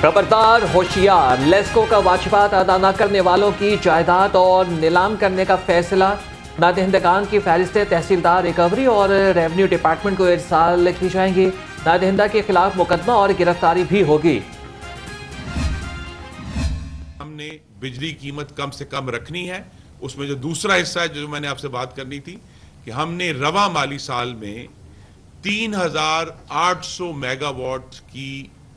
खबरदार होशियार, लेस्को का वाजिबात अदा न करने वालों की जायदाद और नीलाम करने का फैसला। नादहिंदगान की फहरिस्तें तहसीलदार रिकवरी और रेवेन्यू डिपार्टमेंट को इरसाल की जाएंगी। नादहिंदा के खिलाफ मुकदमा और गिरफ्तारी भी होगी। हमने बिजली कीमत कम से कम रखनी है। उसमें जो दूसरा हिस्सा है जो मैंने आपसे बात करनी थी कि हमने रवा माली साल में 3800 मेगावाट की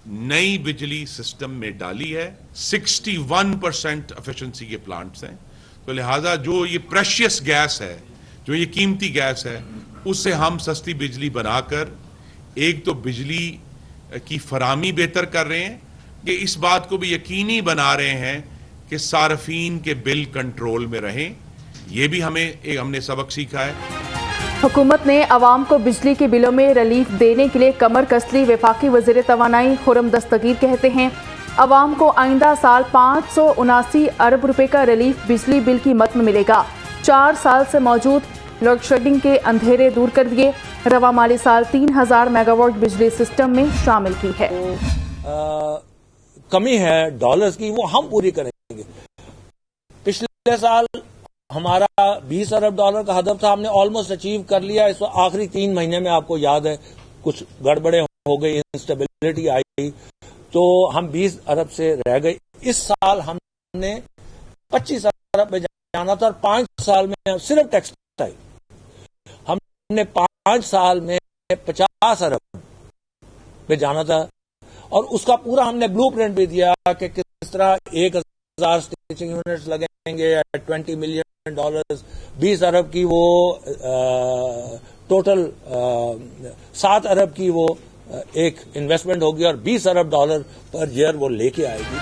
नई बिजली सिस्टम में डाली है। 61% एफिशिएंसी के प्लांट्स हैं। तो लिहाजा जो ये प्रेशियस गैस है, जो ये कीमती गैस है, उससे हम सस्ती बिजली बनाकर एक तो बिजली की फरामी बेहतर कर रहे हैं कि इस बात को भी यकीनी बना रहे हैं कि सार्फिन के बिल कंट्रोल में रहें। ये भी हमने सबक सीखा है। हुकूमत ने अवाम को बिजली के बिलों में रिलीफ देने के लिए कमर कस ली। वफाकी वज़ीर तवानाई खुर्रम दस्तगीर कहते हैं अवाम को आइंदा साल 579 अरब रुपए का रिलीफ बिजली बिल की मद में मिलेगा। 4 साल से मौजूद लोड शेडिंग के अंधेरे दूर कर दिए। रवा माली साल 3000 मेगावाट बिजली सिस्टम में शामिल की है। कमी है डॉलर्स की, वो हम पूरी करेंगे। पिछले साल हमारा 20 अरब डॉलर का हदफ था, हमने ऑलमोस्ट अचीव कर लिया। इस आखिरी 3 महीने में आपको याद है कुछ गड़बड़े हो गई, इंस्टेबिलिटी आई, तो हम 20 अरब से रह गए। इस साल हमने 25 अरब पे जाना था और 5 साल में सिर्फ टेक्सटाइल हमने 5 साल में 50 अरब पे जाना था। और उसका पूरा हमने ब्लूप्रिंट भी दिया कि किस तरह 1000 स्टिचिंग यूनिट्स लगेंगे, 20 मिलियन डॉलर्स, 20 अरब की वो टोटल 7 अरब की वो एक इन्वेस्टमेंट होगी और 20 अरब डॉलर पर ईयर वो लेके आएगी।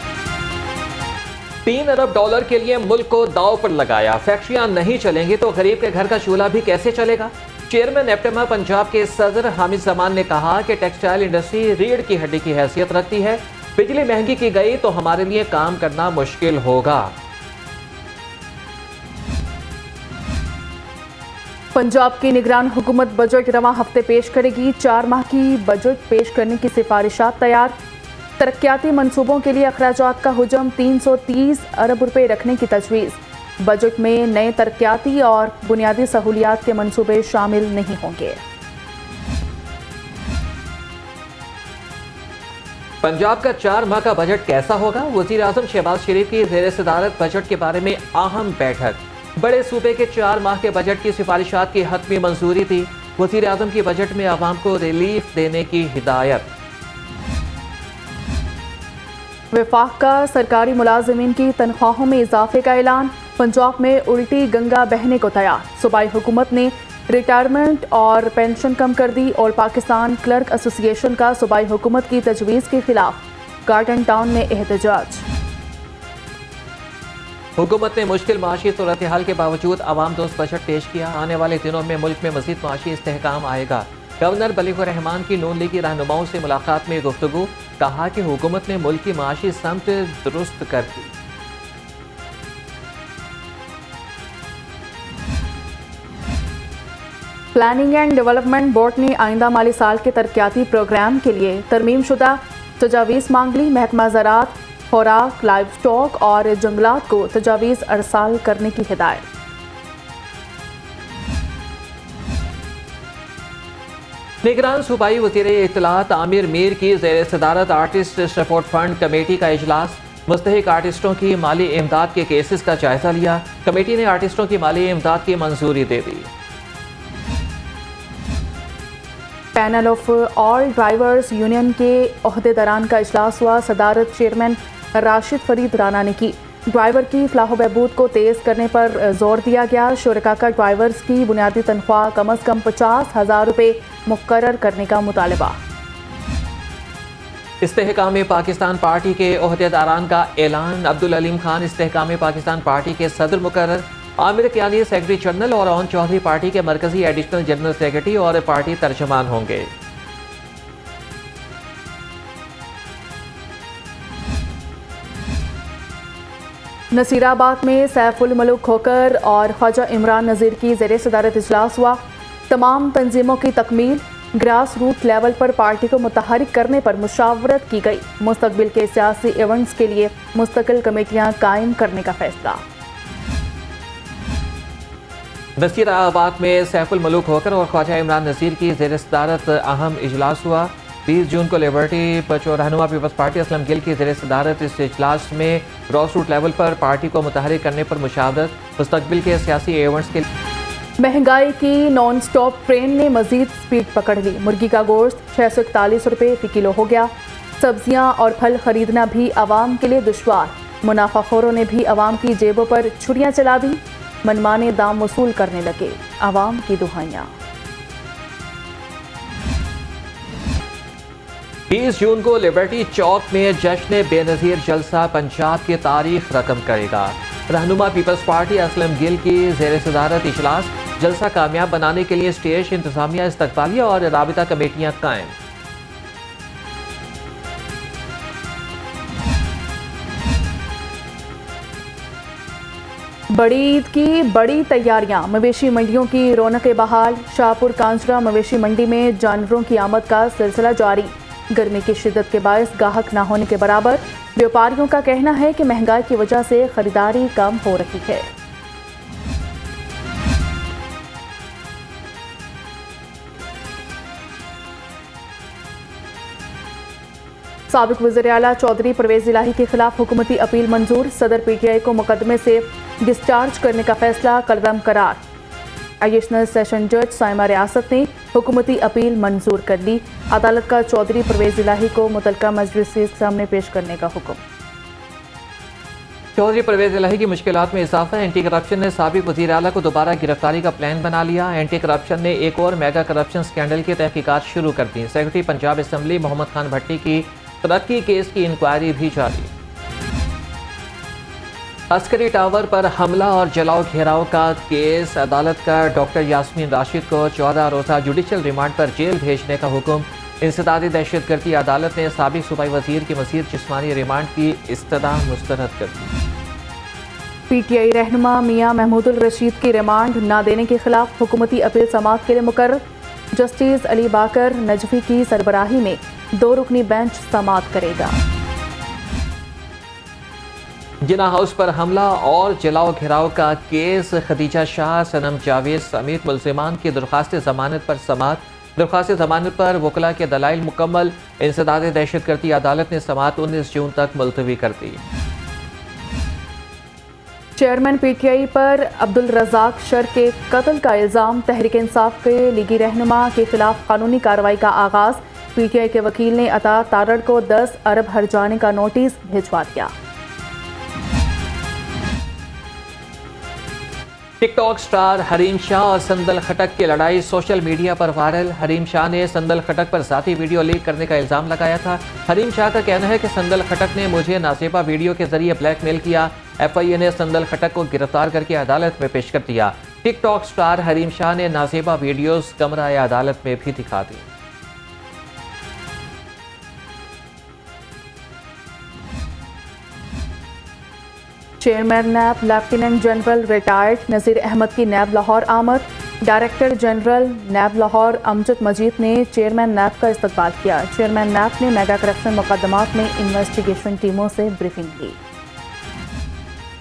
3 अरब डॉलर के लिए मुल्क को दांव पर लगाया। फैक्ट्रियां नहीं चलेंगी तो गरीब के घर का चूल्हा भी कैसे चलेगा। चेयरमैन एप्टेमा पंजाब के सदर हामिद जमान ने कहा कि टेक्सटाइल इंडस्ट्री रीढ़ की हड्डी की हैसियत रखती है। बिजली महंगी की गई तो हमारे लिए काम करना मुश्किल होगा। पंजाब की निगरान हुकूमत बजट रवा हफ्ते पेश करेगी। 4 माह की बजट पेश करने की सिफारिशात तैयार। तरक्याती मंसूबों के लिए अखराजात का हुजम 330 अरब रुपए रखने की तजवीज़। बजट में नए तरक्याती और बुनियादी सहूलियात के मंसूबे शामिल नहीं होंगे। पंजाब का 4 माह का बजट कैसा होगा। वज़ीर आज़म शहबाज शरीफ की ज़ेर सदारत बजट के बारे में अहम बैठक। बड़े सूबे के 4 माह के बजट की सिफारिशात की हतमी मंजूरी थी। वज़ीर आज़म की बजट में आवाम को रिलीफ देने की हिदायत। वफाक का सरकारी मुलाजिमीन की तनख्वाहों में इजाफे का ऐलान। पंजाब में उल्टी गंगा बहने को तैयार। सूबाई हुकूमत ने रिटायरमेंट और पेंशन कम कर दी। और पाकिस्तान क्लर्क एसोसिएशन का सूबाई हुकूमत की तजवीज़ के खिलाफ गार्डन टाउन में एहतजाज। हुकूमत ने मुश्किल माशी सूरत हाल के बावजूद आवाम दोस्त बजट पेश किया। आने वाले दिनों में मुल्क में मजीद माशी इस्तेहकाम आएगा। गवर्नर बलीगुर रहमान की नून लीग की रहनुमाओं से मुलाकात में गुफ्तगू। कहा कि हुकूमत ने मुल्क की माशी समत दुरुस्त कर दी। प्लानिंग एंड डेवलपमेंट बोर्ड ने आइंदा माली साल के तरक्याती प्रोग्राम के लिए तरमीम शुदा तजावीज़ मांग ली। महकमा ज़राअत, खुराक, लाइव स्टॉक और जंगलात को तजावीज़ अरसाल करने की हिदायत। निगरान सूबाई वज़ीर इत्तलात आमिर मीर की ज़ेर सदारत आर्टिस्ट सपोर्ट फंड कमेटी का इजलास। मुस्तहिक आर्टिस्टों की माली इमदाद के केसेस का जायजा लिया। कमेटी ने आर्टिस्टों की माली इमदाद की मंजूरी दे दी। Panel of all drivers union के ओहदेदारान का इजलास हुआ। सदारत चेयरमैन राशिद फरीद राना ने की। ड्राइवर की फलाह बहबूद को तेज़ करने पर जोर दिया गया। शुरका का ड्राइवर्स की बुनियादी तनख्वाह कम अज़ कम 50,000 रुपये मुकर्रर करने का मुतालबा। इस्तेहकाम पाकिस्तान पार्टी के ओहदेदारान का ऐलान। अब्दुल अलीम खान इस्तेहकाम पाकिस्तान पार्टी के सदर मुकर्रर। आमिर कियानी सेक्रेटरी जनरल और ओन चौधरी पार्टी के मरकजी एडिशनल जनरल सेक्रेटरी और पार्टी तर्जमान होंगे। नसीराबाद में सैफुल मलूक खोकर और ख्वाजा इमरान नज़ीर की ज़ेर सदारत इजलास हुआ। तमाम तंजीमों की तकमील, ग्रास रूट लेवल पर पार्टी को मुतहरिक करने पर मुशावरत की गई। मुस्तकबिल के सियासी इवेंट्स के लिए मुस्तकिल कमेटियां कायम करने का फैसला। नसीराबाद में सैफुल मलूक होकर और ख्वाजा इमरान नज़ीर की ज़ेर सदारत अहम इजलास हुआ। 20 जून को लिबर्टी पचो रहनुमा पीपल्स पार्टी असलम गिल की ज़ेर सदारत इस इजलास में ग्रास रूट लेवल पर पार्टी को मुतहरिक करने पर मुशावरत। मुस्तकबिल के सियासी इवेंट्स के महंगाई की नॉन स्टॉप ट्रेन ने मजीद स्पीड पकड़ ली। मुर्गी का गोश्त 641 रुपये फी किलो हो गया। सब्जियां और फल खरीदना भी आवाम के लिए दुश्वार। मुनाफाखोरों ने भी आवाम की जेबों पर छुरियां चला दी। मनमाने दाम वसूल करने लगे। आवाम की दुहाइयां। 20 जून को लिबर्टी चौक में जश्न बेनज़ीर जलसा पंजाब की तारीख रकम करेगा। रहनुमा पीपल्स पार्टी असलम गिल की ज़ेर सदारत इजलास। जलसा कामयाब बनाने के लिए स्टेज इंतजामिया, इस्तकबालिया और राबिता कमेटियां कायम। बड़ी ईद की बड़ी तैयारियां। मवेशी मंडियों की रौनकें बहाल। शाहपुर कांजरा मवेशी मंडी में जानवरों की आमद का सिलसिला जारी। गर्मी की शिद्दत के बायस गाहक न होने के बराबर। व्यापारियों का कहना है कि महंगाई की वजह से खरीदारी कम हो रही है। साबिक वज़ीर आला चौधरी परवेज इलाही के खिलाफ हुकूमती अपील मंजूर। सदर पीटीआई को मुकदमे से डिस्चार्ज करने का फैसला कलदम करार। एडिशनल सेशन जज साइमा रियासत ने हुकूमती अपील मंजूर कर ली। अदालत का चौधरी परवेज इलाही को मुतलका मजलिस के सामने पेश करने का हुक्म। चौधरी परवेज इलाही की मुश्किलात में इजाफा। एंटी करप्शन ने साबिक वज़ीर आला को दोबारा गिरफ्तारी का प्लान बना लिया। एंटी करप्शन ने एक और मेगा करप्शन स्कैंडल की तहकीकात शुरू कर दी। सेक्रेटरी पंजाब असम्बली मोहम्मद खान भट्टी की तरक्की केस की इंक्वायरी भी जारी। अस्करी टावर पर हमला और जलाओ घेराव का केस। अदालत का डॉक्टर यास्मीन राशिद को 14 रोज़ा जुडिशल रिमांड पर जेल भेजने का हुक्म। इंसदादी दहशतगर्दी अदालत ने साबिक सूबाई वजीर की मज़ीद जिस्मानी रिमांड की इस्तदा मुस्तरद कर दी। पीटीआई रहनुमा मियां महमूदुल रशीद की रिमांड न देने के खिलाफ हुकूमती अपील समाअत के लिए मुकर्रर। जस्टिस अली बाकर नजफी की सरबराही में 2 रुकनी बेंच समाअत करेगा। जिना हाउस पर हमला और जलाओ घेराव का केस। खदीजा शाह, सनम जावेद समेत मुल्जिमान की दरख्वास्त जमानत पर समाअत। दरख्वास्त जमानत पर वकला के दलाइल मुकम्मल। इंसदादी दहशतगर्दी अदालत ने समाअत 19 जून तक मुलतवी कर दी। चेयरमैन पीटीआई पर अब्दुल रज़ाक शर के कत्ल का इल्ज़ाम। तहरीक इंसाफ के लीगी रहनुमा के खिलाफ कानूनी कार्रवाई का आगाज। पीटीआई के वकील ने अता तारड़ को 10 अरब हर्जाने का नोटिस भिजवा दिया। टिकटॉक स्टार हरीम शाह और संदल खटक की लड़ाई सोशल मीडिया पर वायरल। हरीम शाह ने संदल खटक पर ज़ाती वीडियो लीक करने का इल्ज़ाम लगाया था। हरीम शाह का कहना है कि संदल खटक ने मुझे नाजेबा वीडियो के जरिए ब्लैकमेल किया। एफआईए ने संदल खटक को गिरफ्तार करके अदालत में पेश कर दिया। टिकटॉक स्टार हरीम शाह ने नाजेबा वीडियोस कमरा अदालत में भी दिखा दी। चेयरमैन नैब लेफ्टिनेंट जनरल रिटायर्ड नज़ीर अहमद की नैब लाहौर आमद। डायरेक्टर जनरल नैब लाहौर अमजद मजीद ने चेयरमैन नैब का इस्तकबाल किया। चेयरमैन नैब ने मेगा करप्शन मुकदमात में इन्वेस्टिगेशन टीमों से ब्रीफिंग ली।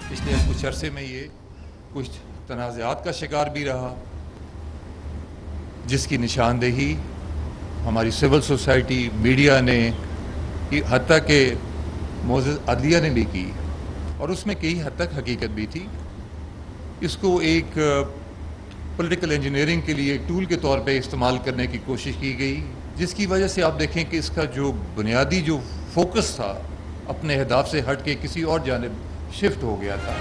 पिछले कुछ अरसे में ये कुछ तनाज़ात का शिकार भी रहा, जिसकी निशानदेही हमारी सिविल सोसाइटी, मीडिया ने, हत्ता के मोअज़्ज़ज़ अदलिया ने भी की, और उसमें कई हद तक हकीकत भी थी। इसको एक पॉलिटिकल इंजीनियरिंग के लिए एक टूल के तौर पे इस्तेमाल करने की कोशिश की गई, जिसकी वजह से आप देखें कि इसका जो बुनियादी जो फोकस था अपने अहदाफ से हट के किसी और जानिब शिफ्ट हो गया था।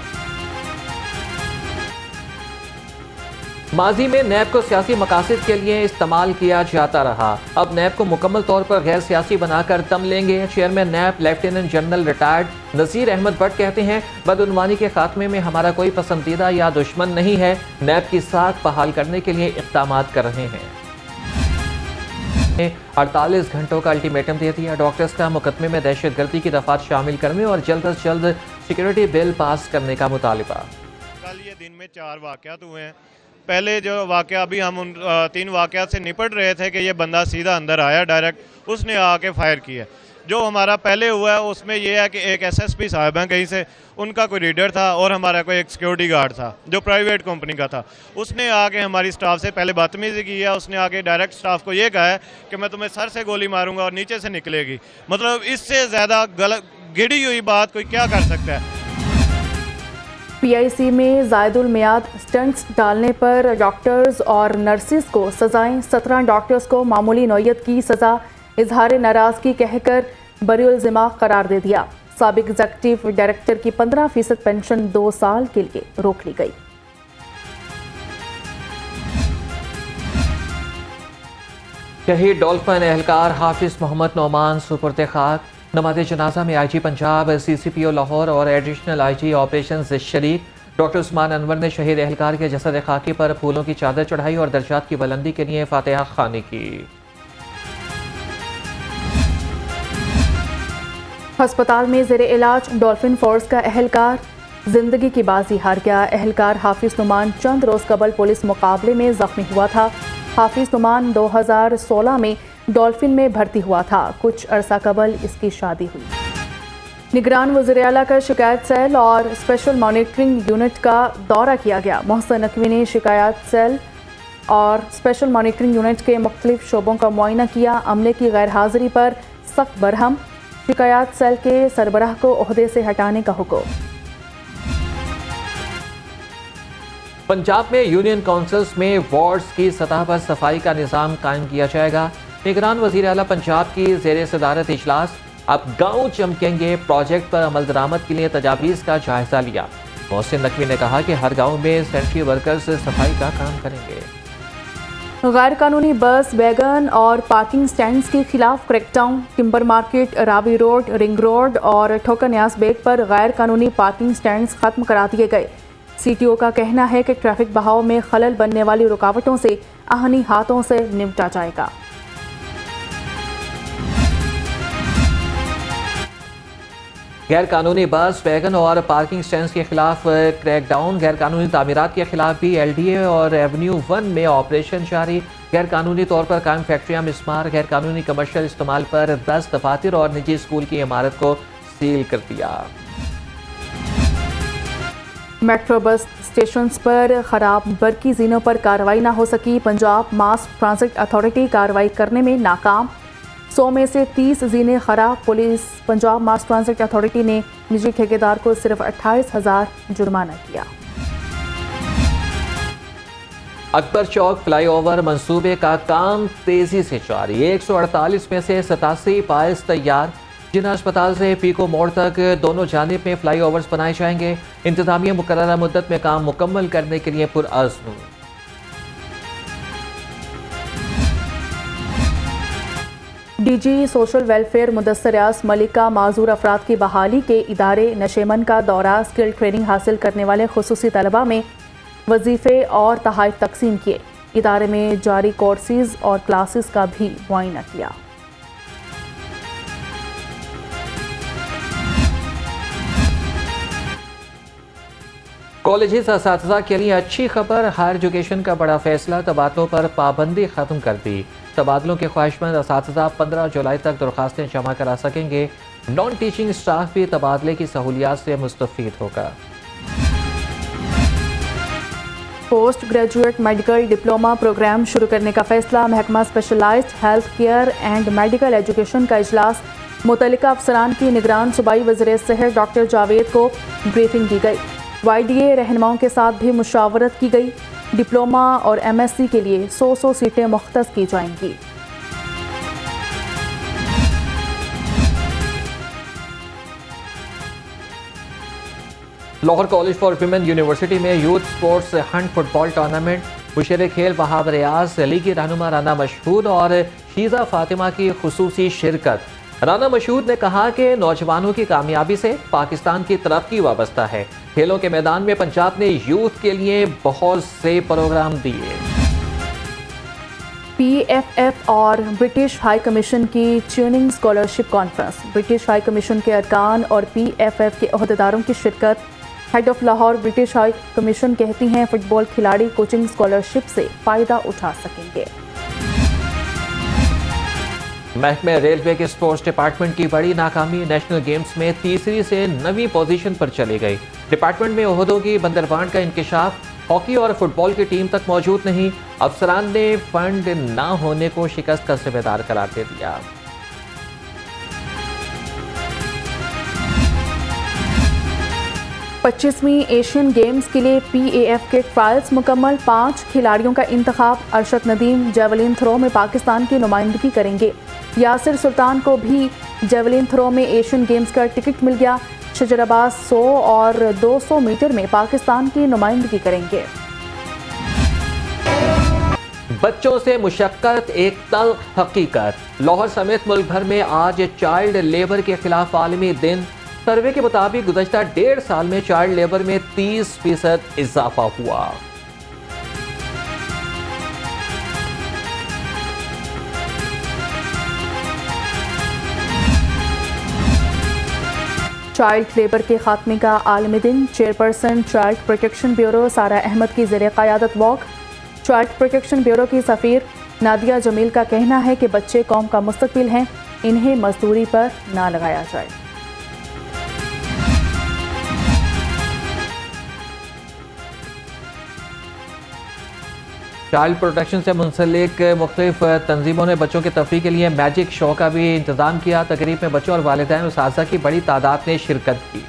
माजी में नैब को सियासी मकासद के लिए इस्तेमाल किया जाता रहा। अब नैब को मुकम्मल तौर पर गैर सियासी बनाकर दम लेंगे। चेयरमैन नैब लेफ्टिनेंट जनरल रिटायर्ड नज़ीर अहमद भट्ट कहते हैं, बदउनवानी के खात्मे में हमारा कोई पसंदीदा या दुश्मन नहीं है। नैब की साख बहाल करने के लिए इक़दाम कर रहे हैं। 48 घंटों का अल्टीमेटम दे दिया। डॉक्टर्स का मुकदमे में दहशतगर्दी की दफात शामिल करने और जल्द अज जल्द सिक्योरिटी बिल पास करने का मुतालबा। कल ये दिन में 4 वाक़यात हुए हैं पहले जो वाकया अभी हम उन 3 वाकयात से निपट रहे थे कि ये बंदा सीधा अंदर आया डायरेक्ट, उसने आके फायर किया। जो हमारा पहले हुआ है उसमें यह है कि एक एसएसपी साहब हैं कहीं से, उनका कोई रीडर था और हमारा कोई एक सिक्योरिटी गार्ड था जो प्राइवेट कंपनी का था। उसने आके हमारी स्टाफ से पहले बदतमीजी की है। उसने आके डायरेक्ट स्टाफ को ये कहा है कि मैं तुम्हें सर से गोली मारूंगा और नीचे से निकलेगी। मतलब इससे ज़्यादा गलत गिरी हुई बात कोई क्या कर सकता है। पीआईसी में जायदुल मियाद स्टंट्स डालने पर डॉक्टर्स और नर्सिस को सजाएं। 17 डॉक्टर्स को मामूली नौयत की सजा इजहार नाराजगी कहकर बरीउल ज़िम्मा करार दे दिया। साबिक एग्जीक्यूटिव डायरेक्टर की 15% पेंशन 2 साल के लिए रोक ली गई। शहीद डॉल्फिन एहलकार हाफिज मोहम्मद नोमान सुपुर्द खाक। नमाज जनाजा में आईजी पंजाब, सीसीपीओ लाहौर और एडिशनल आईजी ऑपरेशंस शरीक। डॉक्टर उस्मान अनवर ने शहीद एहलकार के जसद खाकी पर फूलों की चादर चढ़ाई और दर्जात की बुलंदी के लिए फातिहा खानी की। अस्पताल में ज़ेरे इलाज डॉल्फिन फोर्स का एहलकार जिंदगी की बाजी हार गया। एहलकार हाफिज नोमान चंद रोज़ कबल पुलिस मुकाबले में जख्मी हुआ था। हाफिज नोमान 2016 में डॉल्फिन में भर्ती हुआ था। कुछ अरसा कबल इसकी शादी हुई। निगरान वज़ीर आला का शिकायत सेल और स्पेशल मॉनिटरिंग यूनिट का दौरा किया गया। मोहसिन नकवी ने शिकायत सेल और स्पेशल मॉनिटरिंग यूनिट के मुख्तलिफ शोबों का मुआयना किया। अमले की गैर हाजिरी पर सख्त बरहम। शिकायत सेल के सरबराह को ओहदे से हटाने का हुक्म। पंजाब में यूनियन काउंसिल्स में वार्ड्स की सतह पर सफाई का निज़ाम कायम किया जाएगा। निगरान वज़ीर आला पंजाब की ज़ेरे सदारत इजलास। अब गाँव चमकेंगे प्रोजेक्ट पर अमल दरामद के लिए तजावीज़ का जायजा लिया। मोहसिन नकवी ने कहा कि हर गाँव में सेंट्री वर्कर्स सफाई का काम करेंगे। गैर कानूनी बस, वैगन और पार्किंग स्टैंड्स के खिलाफ crackdown. Timber market, Ravi road, ring road और ठोकर न्याज बेग पर गैर कानूनी पार्किंग स्टैंड्स खत्म करा दिए गए। सीटीओ का कहना है कि ट्रैफिक बहाव में खलल बनने वाली रुकावटों से आहनी हाथों से निपटा जाएगा। गैर कानूनी बस, वैगन और पार्किंग स्टैंड्स के खिलाफ क्रैकडाउन। गैर कानूनी तामीरात के खिलाफ भी एलडीए और एवेन्यू 1 में ऑपरेशन जारी। गैर कानूनी तौर पर कायम फैक्ट्रियां मिसमार। गैर कानूनी कमर्शियल इस्तेमाल पर 10 दफातर और निजी स्कूल की इमारत को सील कर दिया। मेट्रो बस स्टेशंस पर खराब बरकी जीनों पर कार्रवाई न हो सकी। पंजाब मास ट्रांजिट अथॉरिटी कार्रवाई करने में नाकाम। 100 में से 30 जीने खराब। पुलिस पंजाब मास ट्रांजिट अथॉरिटी ने निजी ठेकेदार को सिर्फ 28,000 जुर्माना किया। अकबर चौक फ्लाईओवर मंसूबे का काम तेजी से जारी। 148 में से 87 पाइल्स तैयार। जिना अस्पताल से पीको मोड़ तक दोनों जानिब में फ्लाईओवर्स बनाए जाएंगे। इंतजामिया मुकर्ररा मुद्दत में काम मुकम्मल करने के लिए पुरअज़्म। डीजी सोशल वेलफेयर मुदस्सर रियाज मलिक का माजूर अफराद की बहाली के इदारे नशेमन का दौरा। स्किल ट्रेनिंग हासिल करने वाले खुसूसी तलबा में वजीफ़े और तहाइफ तकसीम किए। इदारे में जारी कोर्सेज और क्लासेस का भी मुआयना किया। कॉलेजेस असातिज़ा के लिए अच्छी खबर। हायर एजुकेशन का बड़ा फैसला। तबादलों पर पाबंदी खत्म कर दी। तबादलों के ख्वाहिशमंद असातिज़ा 15 जुलाई तक दरख्वास्तें जमा करा सकेंगे। नॉन टीचिंग स्टाफ भी तबादले की सहूलियात से मुस्तफ़ीद होगा। Post graduate medical diploma programme शुरू करने का फैसला। महकमा specialised health care and medical education का इजलास। मुतल्लिका अफसरान की निगरान सूबाई वज़ीर सेहत डॉक्टर जावेद को ब्रीफिंग दी गई। YDA रहनुमाओं के साथ भी मुशावरत की गई। डिप्लोमा और MSc के लिए 100 सीटें मुख्तस की जाएंगी। Lahore college for women university में youth sports hunt football tournament. मुशर खेल वहाब रियाज, लीगी रहनुमा राना मशहूद और शीजा फातिमा की खुसूसी शिरकत। राना मशहूद ने कहा कि नौजवानों की कामयाबी से पाकिस्तान की तरक्की वाबस्ता है। खेलों के मैदान में पंजाब ने यूथ के लिए बहुत से प्रोग्राम दिए। PFF और ब्रिटिश हाई कमीशन की tuning scholarship conference. British high commission के अरकान और PFF के अहदेदारों की शिरकत। Head of Lahore British high commission कहती हैं फुटबॉल खिलाड़ी कोचिंग स्कॉलरशिप से फायदा उठा सकेंगे। महकमे रेलवे के स्पोर्ट्स डिपार्टमेंट की बड़ी नाकामी, नेशनल गेम्स में तीसरी से 9वीं पोजीशन पर चली गई। डिपार्टमेंट में ओहदों की बंदरबांट का इंकशाफ, हॉकी और फुटबॉल की टीम तक मौजूद नहीं। अफसरान ने फंड ना होने को शिकस्त का जिम्मेदार करार दे दिया। पच्चीसवीं एशियन गेम्स के लिए PAF के ट्रायल्स मुकम्मल, 5 खिलाड़ियों का इंतखाब। अरशद नदीम जेवलिन थ्रो में पाकिस्तान की नुमाइंदगी करेंगे। यासिर सुल्तान को भी जेवलिन थ्रो में एशियन गेम्स का टिकट मिल गया। शजराबाद 100 और 200 मीटर में पाकिस्तान की नुमाइंदगी करेंगे। बच्चों से मुशक्कत एक तल हकीकत, लाहौर समेत मुल्क भर में आज चाइल्ड लेबर के खिलाफ आलमी दिन। सर्वे के मुताबिक गुज़श्ता 1.5 साल में चाइल्ड लेबर में 30% इजाफा हुआ। चाइल्ड लेबर के खात्मे का आलमी दिन। चेयरपर्सन चाइल्ड प्रोटेक्शन ब्यूरो सारा अहमद की ज़ेरे क़यादत वॉक। चाइल्ड प्रोटेक्शन ब्यूरो की सफ़ीर नादिया जमील का कहना है कि बच्चे कौम का मुस्तकबिल हैं, इन्हें मजदूरी पर ना लगाया जाए। चाइल्ड प्रोटेक्शन से मुंसलिक मुख्तलिफ तंजीमों ने बच्चों की तफरीह के लिए मैजिक शो का भी इंतज़ाम किया। तकरीब में बच्चों और वालिदैन उस्ताज़ा की बड़ी तादाद ने शिरकत की।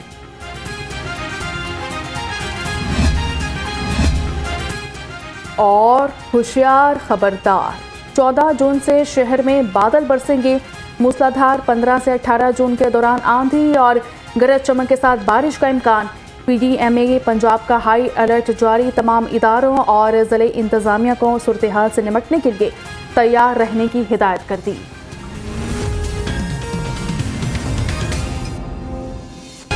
और होशियार खबरदार, 14 जून से शहर में बादल बरसेंगे। मूसलाधार 15 से 18 जून के दौरान आंधी और गरज चमक के साथ बारिश का इम्कान। PDMA पंजाब का हाई अलर्ट जारी, तमाम इदारों और ज़िले इंतज़ामिया को सूरत हाल से निपटने के लिए तैयार रहने की हिदायत कर दी।